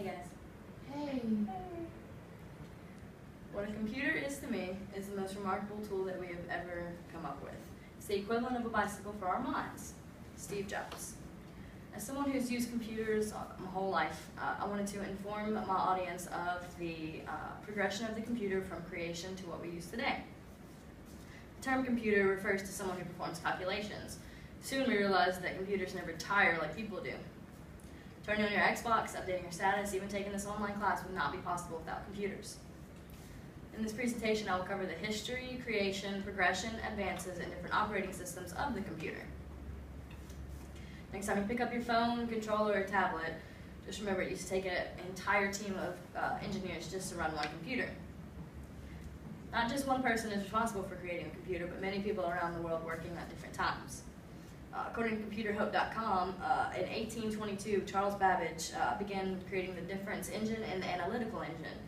Hey guys. Hey. What a computer is to me is the most remarkable tool that we have ever come up with. It's the equivalent of a bicycle for our minds. Steve Jobs. As someone who's used computers my whole life, I wanted to inform my audience of the progression of the computer from creation to what we use today. The term computer refers to someone who performs calculations. Soon we realized that computers never tire like people do. Turning on your Xbox, updating your status, even taking this online class would not be possible without computers. In this presentation, I will cover the history, creation, progression, advances, and different operating systems of the computer. Next time you pick up your phone, controller, or tablet, just remember it used to take an entire team of engineers just to run one computer. Not just one person is responsible for creating a computer, but many people around the world working at different times. According to computerhope.com, in 1822, Charles Babbage began creating the difference engine and the analytical engine.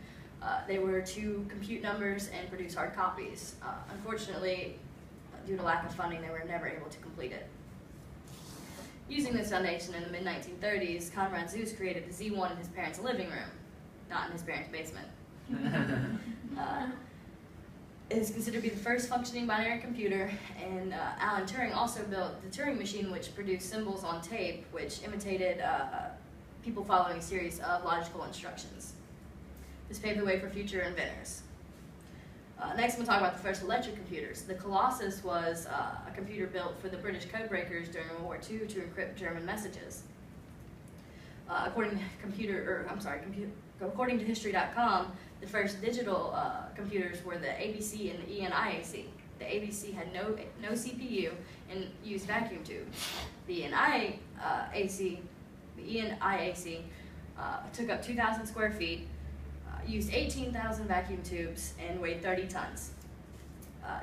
They were to compute numbers and produce hard copies. Unfortunately, due to lack of funding, they were never able to complete it. Using this foundation in the mid-1930s, Conrad Zuse created the Z1 in his parents' living room, not in his parents' basement. It is considered to be the first functioning binary computer, and Alan Turing also built the Turing machine, which produced symbols on tape, which imitated people following a series of logical instructions. This paved the way for future inventors. Next, I'm going to talk about the first electric computers. The Colossus was a computer built for the British codebreakers during World War II to encrypt German messages. According to history.com, the first digital computers were the ABC and the ENIAC. The ABC had no CPU and used vacuum tubes. The ENIAC took up 2,000 square feet, used 18,000 vacuum tubes, and weighed 30 tons.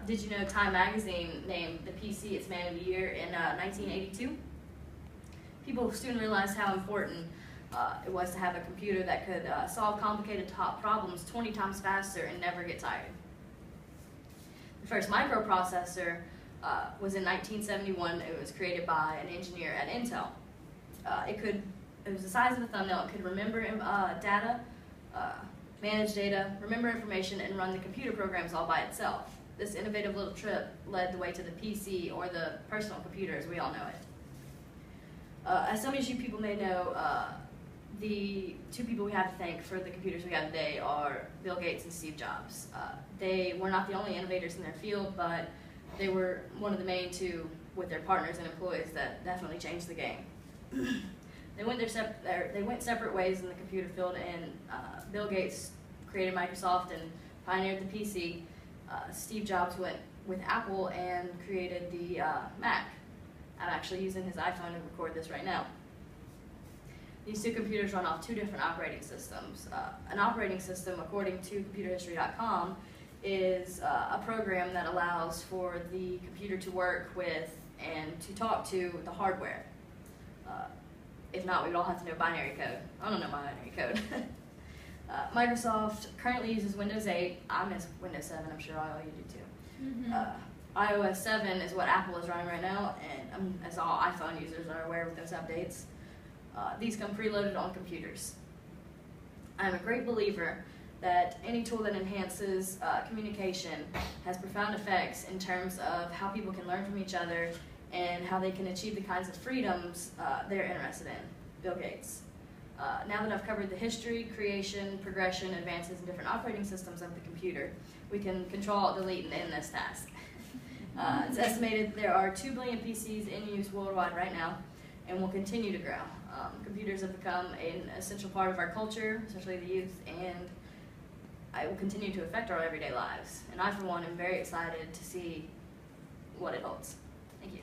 Did you know Time Magazine named the PC its Man of the Year in 1982? People soon realized how important it was to have a computer that could solve complicated top problems 20 times faster and never get tired. The first microprocessor was in 1971. It was created by an engineer at Intel. It was the size of a thumbnail. It could remember data, manage data, remember information, and run the computer programs all by itself. This innovative little trip led the way to the PC, or the personal computer as we all know it. As some of you people may know, the two people we have to thank for the computers we have today are Bill Gates and Steve Jobs. They were not the only innovators in their field, but they were one of the main two, with their partners and employees, that definitely changed the game. They went separate ways in the computer field, and Bill Gates created Microsoft and pioneered the PC. Steve Jobs went with Apple and created the Mac. I'm actually using his iPhone to record this right now. These two computers run off two different operating systems. An operating system, according to computerhistory.com, is a program that allows for the computer to work with and to talk to the hardware. If not, we would all have to know binary code. I don't know binary code. Microsoft currently uses Windows 8. I miss Windows 7. I'm sure all you do too. Mm-hmm. iOS 7 is what Apple is running right now, and as all iPhone users are aware with those updates. These come preloaded on computers. I'm a great believer that any tool that enhances communication has profound effects in terms of how people can learn from each other and how they can achieve the kinds of freedoms they're interested in. Bill Gates. Now that I've covered the history, creation, progression, advances, and different operating systems of the computer, we can Control, Alt, Delete, and end this task. It's estimated there are 2 billion PCs in use worldwide right now, and will continue to grow. Computers have become an essential part of our culture, especially the youth, and it will continue to affect our everyday lives. And I, for one, am very excited to see what it holds. Thank you.